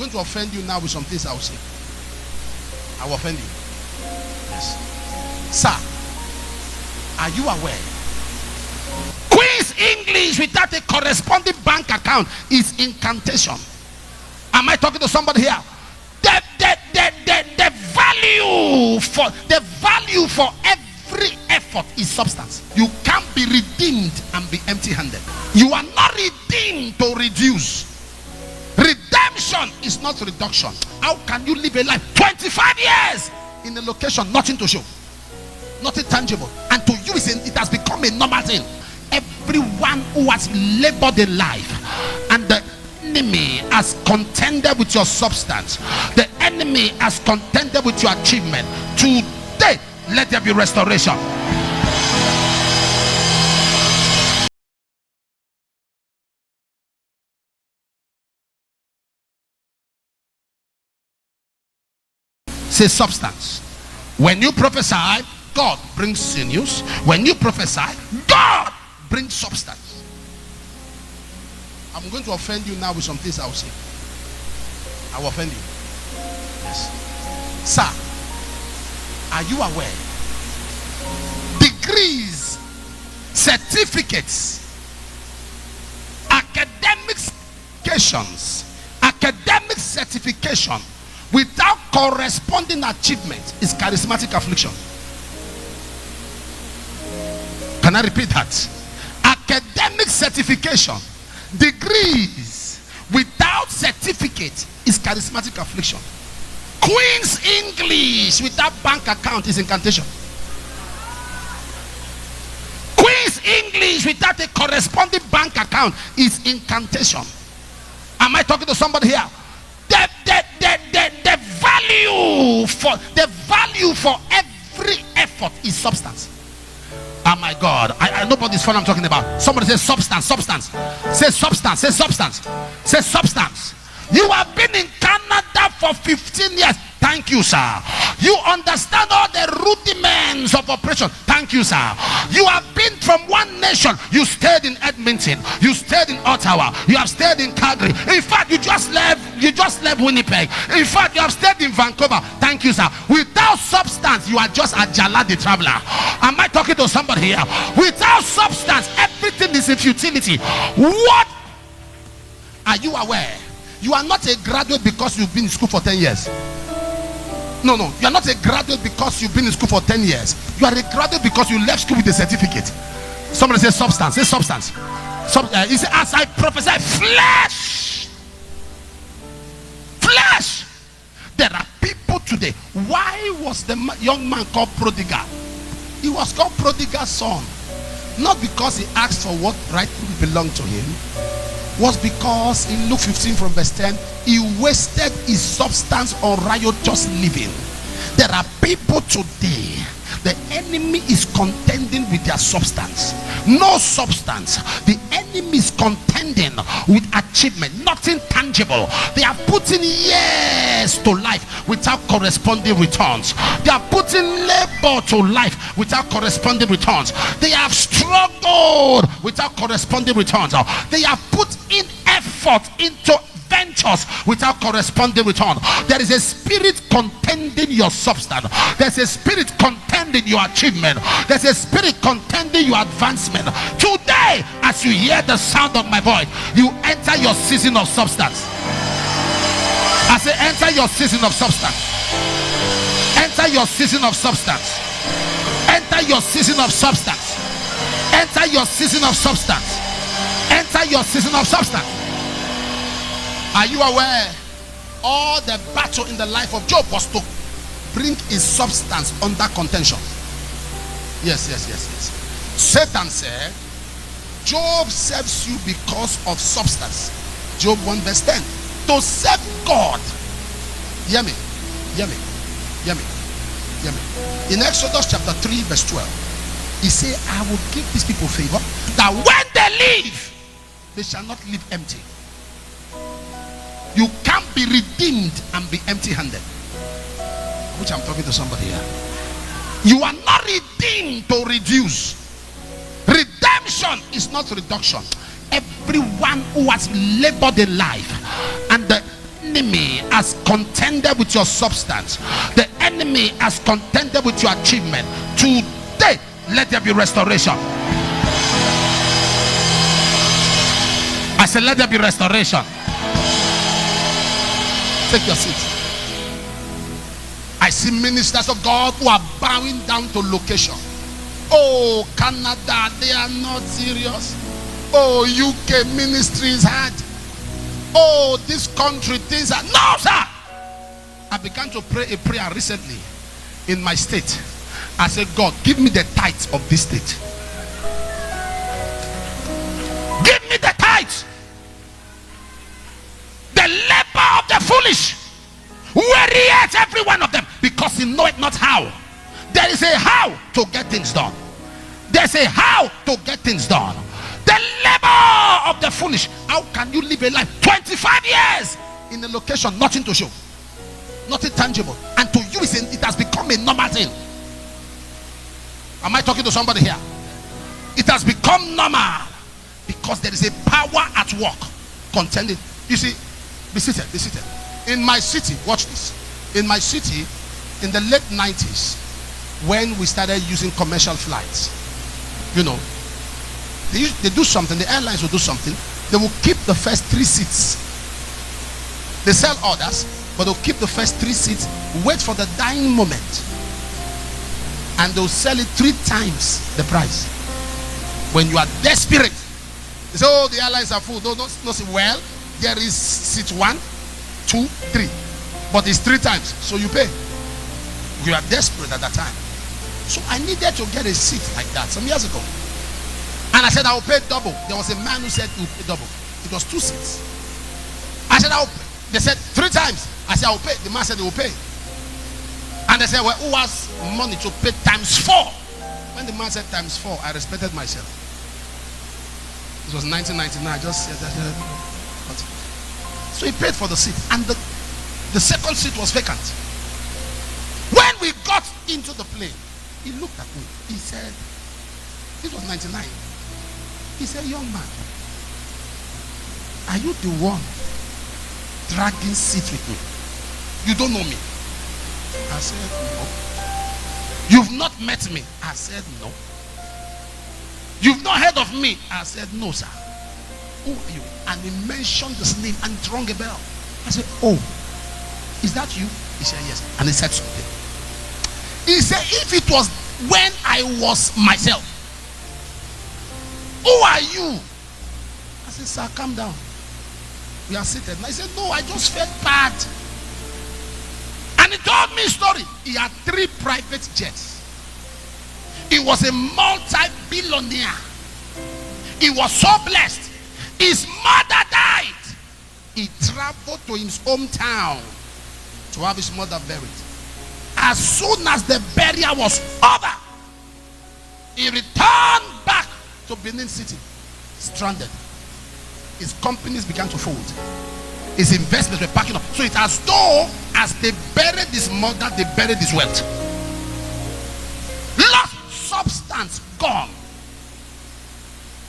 going to offend you now with some things I will say. I will offend you. Yes. Sir, are you aware? Queen's English without a corresponding bank account is incantation. Am I talking to somebody here? The value for every effort is substance. You can't be redeemed and be empty-handed. You are not redeemed to reduce. Redemption is not reduction. How can you live a life 25 years in a location, nothing to show, nothing tangible, and to you it has become a normal thing? Everyone who has labored a life and the enemy has contended with your substance, the enemy has contended with your achievement, today let there be restoration. Say substance. When you prophesy, God brings sinews. When you prophesy, God brings substance. I'm going to offend you now with some things I will say. I will offend you. Yes. Sir, are you aware? Degrees, certificates, academic certification without corresponding achievement is charismatic affliction. Can I repeat that? Academic certification, degrees without certificate is charismatic affliction. Queen's English without bank account is incantation. Queen's English without a corresponding bank account is incantation. Am I talking to somebody here? The value for every effort is substance. Oh my God, I nobody's phone I'm talking about. Somebody says substance. Say substance. Say substance. Say substance. You have been in Canada for 15 years. Thank you, sir. You understand all the rudiments of operation. Thank you, sir. You have been from one nation. You stayed in Edmonton. You stayed in Ottawa. You have stayed in Calgary. In fact, you just left Winnipeg. In fact, you have stayed in Vancouver. Thank you, sir. Without substance, you are just a Jala the traveler. Am I talking to somebody here? Without substance, everything is in futility. What? Are you aware? You are not a graduate because you've been in school for 10 years. No, you are not a graduate because you've been in school for 10 years. You are a graduate because you left school with a certificate. Somebody say substance. Say substance. He said, as I prophesy, flesh. There are people today. Why was the young man called prodigal? He was called prodigal son, not because he asked for what rightfully belonged to him. Was because in Luke 15 from verse 10, he wasted his substance on riotous living. There are people today, the enemy is contending with their substance. No substance. The enemy is contending with achievement, nothing tangible. They are putting years to life without corresponding returns. They are putting labor to life without corresponding returns. They have struggled without corresponding returns. They have put in effort into ventures without corresponding return. There is a spirit contending your substance. There's a spirit contending your achievement. There's a spirit contending your advancement. Today, as you hear the sound of my voice, you enter your season of substance. I say enter your season of substance. Enter your season of substance. Enter your season of substance. Enter your season of substance. Enter your season of substance. Are you aware? All the battle in the life of Job was to bring his substance under contention. Yes. Satan said, Job serves you because of substance. Job 1 verse 10. To serve God. Hear me. In Exodus chapter 3 verse 12, he said, I will give these people favor, that when they leave, they shall not leave empty. You can't be redeemed and be empty-handed. Which I'm talking to somebody here. You are not redeemed to reduce. Redemption is not reduction. Everyone who has labored a life and the enemy has contended with your substance, the enemy has contended with your achievement, today let there be restoration. I said, let there be restoration. Take your seat. I see ministers of God who are bowing down to location. Oh, Canada, they are not serious. Oh, UK ministry is hard. Oh, this country, things are... No, sir! I began to pray a prayer recently in my state. I said, God, give me the tithes of this state. Give me the tithes. The labor of the foolish. Wearieth every one of them, because he knoweth not how. There is a how to get things done. There's a how to get things done. The labor of the foolish. How can you live a life 25 years in a location, nothing to show, nothing tangible, and to you it has become a normal thing? Am I talking to somebody here? It has become normal because there is a power at work contending. You see, be seated, be seated. In my city, watch this. In my city, in the late 90s, when we started using commercial flights, you know, they do something, the airlines will do something. They will keep the first 3 seats. They sell orders, but they'll keep the first 3 seats, wait for the dying moment, and they'll sell it 3 times the price. When you are desperate, they say, oh, the airlines are full. No, say, well, there is seat 1, 2, 3, but it's 3 times, so you pay. You are desperate at that time. So I needed to get a seat like that some years ago, and I said I will pay double. There was a man who said he will pay double. It was 2 seats. I said I will pay. They said 3 times. I said I will pay. The man said he will pay, and they said, well, who has money to pay times 4? When the man said times 4, I respected myself. It was 1999. I just said that. So he paid for the seat, and the second seat was vacant. When we got into the plane, he looked at me. He said, this was 99. He said, young man, are you the one dragging seat with me? You don't know me. I said, no. You've not met me. I said, no. You've not heard of me. I said, no, sir. Who are you? And he mentioned his name and rang a bell. I said, oh, is that you? He said, yes. And he said something. He said, if it was when I was myself, who are you? I said, sir, calm down. We are seated. And I said, no, I just felt bad. And he told me a story. He had 3 private jets. He was a multi-billionaire. He was so blessed. His mother died. He traveled to his hometown to have his mother buried. As soon as the burial was over, he returned back to Benin City, stranded. His companies began to fold. His investments were packing up. So it's as though as they buried his mother, they buried his wealth. Lost substance, gone.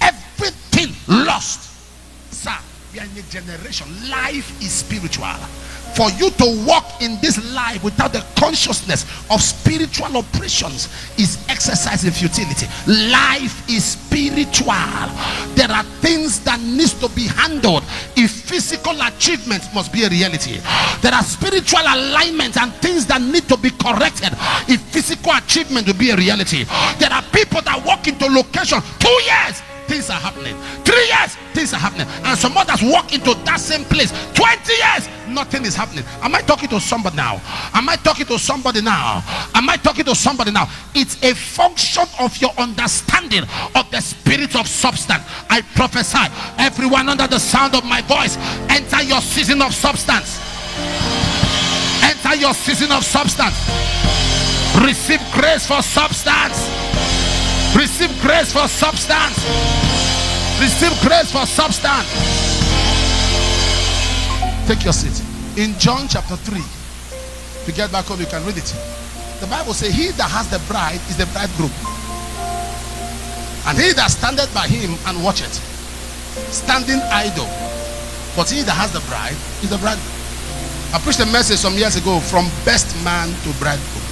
Everything lost. Sir, we are in a generation. Life is spiritual. For you to walk in this life without the consciousness of spiritual operations is exercise in futility. Life is spiritual. There are things that needs to be handled if physical achievement must be a reality. There are spiritual alignments and things that need to be corrected if physical achievement will be a reality. There are people that walk into location 2 years, things are happening. 3 years, things are happening. And some others walk into that same place 20 years, nothing is happening. Am I talking to somebody now? Am I talking to somebody now? Am I talking to somebody now? It's a function of your understanding of the spirit of substance. I prophesy, everyone under the sound of my voice, enter your season of substance. Enter your season of substance. Receive grace for substance. Receive grace for substance. Receive grace for substance. Take your seat. In John chapter 3, if you get back home, you can read it. The Bible says, he that has the bride is the bridegroom, and he that standeth by him and watcheth, standing idle. But he that has the bride is the bridegroom. I preached a message some years ago, from best man to bridegroom.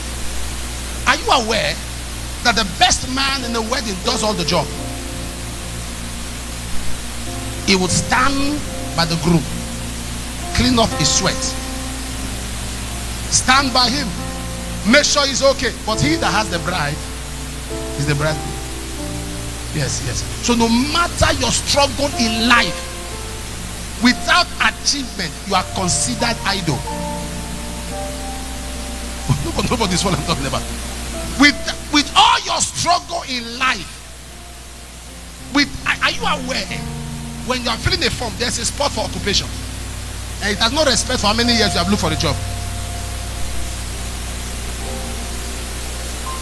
Are you aware that the best man in the wedding does all the job? He would stand by the groom, clean off his sweat, stand by him, make sure he's okay. But he that has the bride is the bridegroom. Yes, yes. So no matter your struggle in life, without achievement, you are considered idle. Nobody's what I'm talking about. With all your struggle in life, are you aware, when you are filling a form, there's a spot for occupation, and it has no respect for how many years you have looked for a job.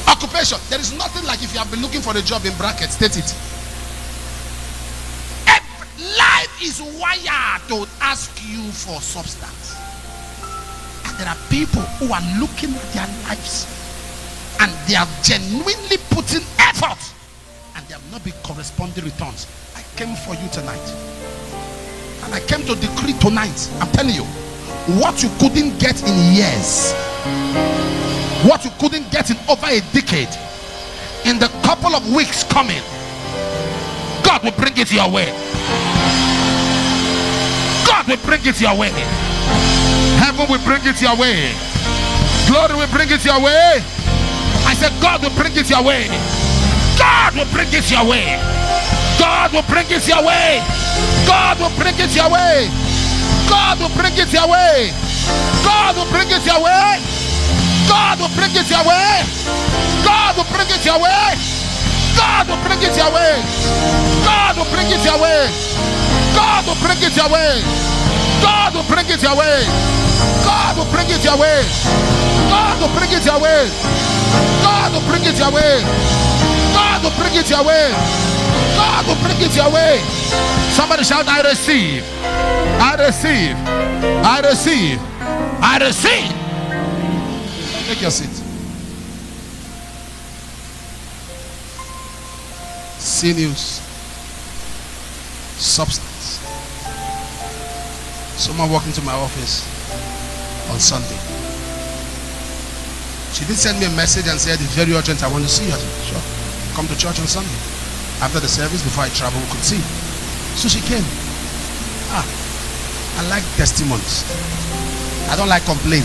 Occupation. There is nothing like, if you have been looking for a job, in brackets, state it. Life is wired to ask you for substance. And there are people who are looking at their lives and they are genuinely putting effort and they have not been corresponding returns. I came for you tonight, and I came to decree tonight. I'm telling you, what you couldn't get in years, what you couldn't get in over a decade, in the couple of weeks coming, God will bring it your way. God will bring it your way. Heaven will bring it your way. Glory will bring it your way. I said God will bring it your way. God will bring it your way. God will bring it your way. God will bring it your way. God will bring it your way. God will bring it your way. God will bring it your way. God will bring it your way. God will bring it your way. God will bring it your way. God will bring it your way. God will bring it your way. God will bring it your way. God will bring it your way. God will bring it your way. God will bring it your way. God will bring it your way. Somebody shout, I receive. I receive. I receive. I receive. Take your seat. Sinews, substance. Someone walked into my office on Sunday. She did send me a message and said, it's very urgent, I want to see you. I said, sure, come to church on Sunday. After the service, before I travel, we could see. So she came. I like testimonies. I don't like complain.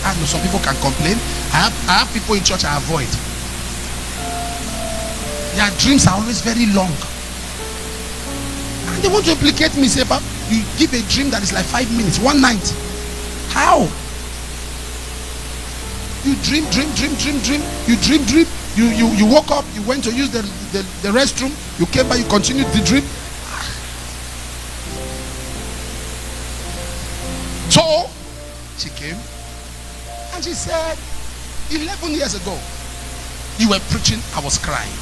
I know some people can complain. I have people in church I avoid. Their dreams are always very long. And they want to implicate me. Say, you give a dream that is like 5 minutes, one night. How? You dream. You dream. You woke up, you went to use the restroom, you came back, you continued the dream. So she came and she said, 11 years ago, you were preaching, I was crying.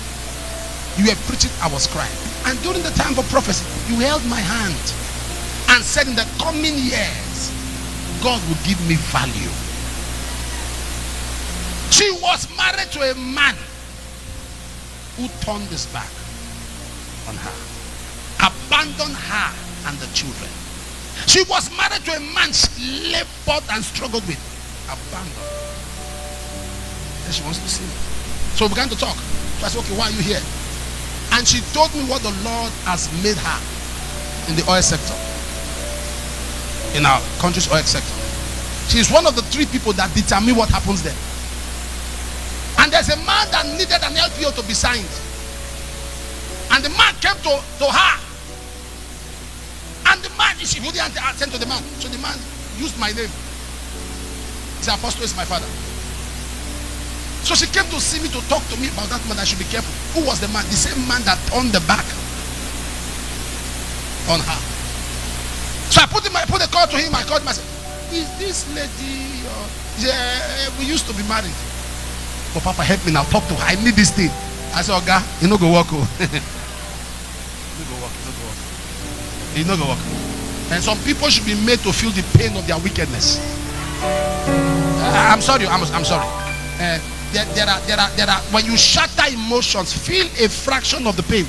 You were preaching, I was crying. And during the time of prophecy, you held my hand and said, in the coming years, God will give me value. She was married to a man who turned his back on her, abandoned her and the children. She was married to a man she labored and struggled with, abandoned. Then she wants to see me. So we began to talk. So I said, okay, why are you here? And she told me what the Lord has made her in the oil sector, in our country's oil sector. She is one of the 3 people that determine what happens there. And there's a man that needed an LPO to be signed. And the man came to her. And the man, she wouldn't send to the man. So the man used my name. He said, Apostle is my father. So she came to see me, to talk to me about that man. I should be careful. Who was the man? The same man that turned the back on her. So I put a call to him. I called him. I said, is this lady? Yeah, we used to be married. Oh, Papa, help me now. Talk to her. I need this thing. I said, Oga, you no go walk. You no go walk. And some people should be made to feel the pain of their wickedness. I'm sorry. I'm sorry. There are. When you shatter emotions, feel a fraction of the pain.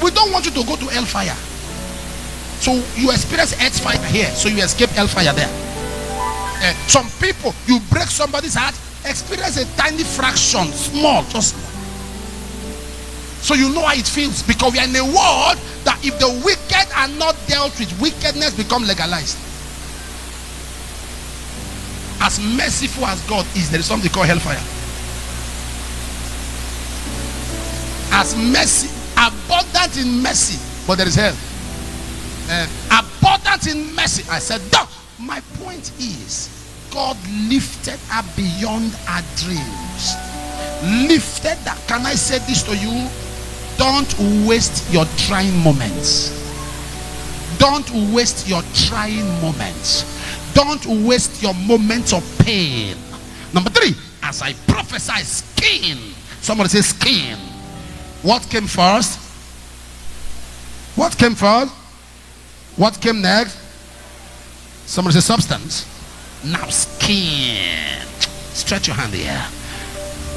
We don't want you to go to hellfire. So you experience earth fire here, so you escape hellfire there. Some people, you break somebody's heart, experience a tiny fraction, small, just small. So you know how it feels, because we are in a world that if the wicked are not dealt with, wickedness become legalized. As merciful as God is, there is something called hellfire. As mercy, abundant in mercy, but there is hell. Abundant in mercy. I said, no. My point is, God lifted her beyond her dreams. Lifted that. Can I say this to you? Don't waste your trying moments. Don't waste your trying moments. Don't waste your moments of pain. Number 3, as I prophesy, skin. Somebody say skin. What came first? What came first? What came next? Somebody say substance. Now skin. Stretch your hand here.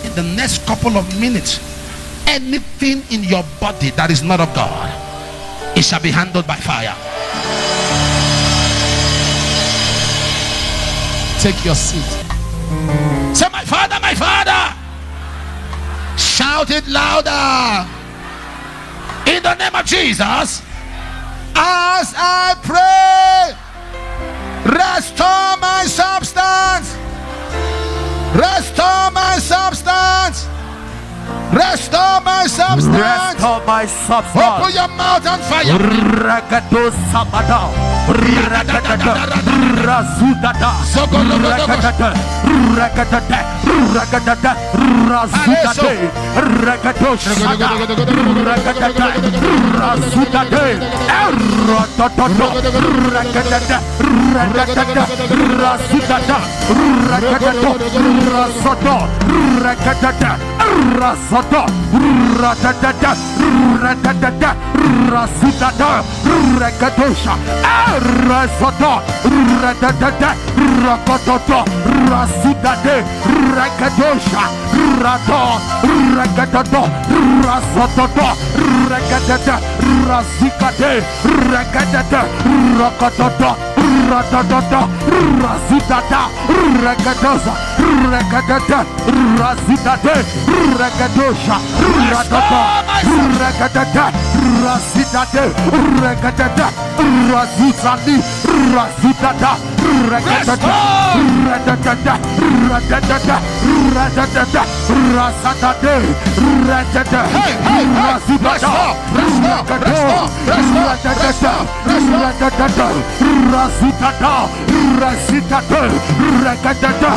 In the next couple of minutes, anything in your body that is not of God, it shall be handled by fire. Take your seat. Say, my Father, my Father. Shout it louder. In the name of Jesus. As I pray, restore my substance. Restore my substance. Restore my substance. Restore my substance. Open your mouth and fire. Ragato sabada. Ragadada. Razudada. Ragadada. Ragadada. Ragadada. Razudade. Ragato sabada. Ragadada. Razudade. Erotototo. Ragadada. Ragadada. Razudada. Ragadato. Razoto. Ragadada. Razoto. Ragadada. Ragadada. Razudada. Ragadosha. Razoto. Ragadada. Rakototo. Razudade. Ragadosha. Rato. Ragadato. Razototo. Ragadada. Razikade. Ragadada. Rakototo. Radododo. Razudada. Ragadosa. Ragadada. Razidade. Ragadosha. Radodo. Ragadada. Razidade. Ragadada. Razuzani. Razudada. Ragadada. Ragadada. Ragadada. Ragadada. Razadade. Ragadada. Razudada. Ragadada. Ragadada. Razudada. Razidade. Ragadada.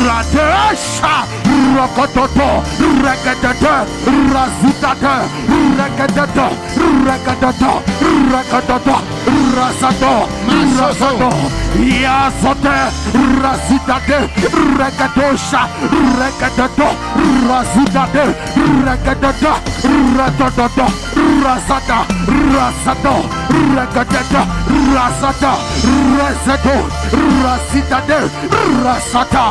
Radesha. Rakototo. Ragadada. Razudada. Ragadada. Ragadada. Ragadada. Razado. Razado. Yazote. Razidade. Ragadosha. Ragadada. Razudade. Ragadada. Radododo. Razada. Razado. Ragadada. Razada. Razado. Razidade. Razada.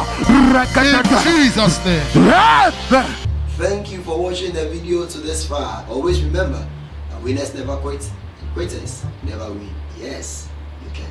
Ragadada. In Jesus' name. Amen. Thank you for watching the video to this far. Always remember that winners never quit and quitters never win. Yes, you can.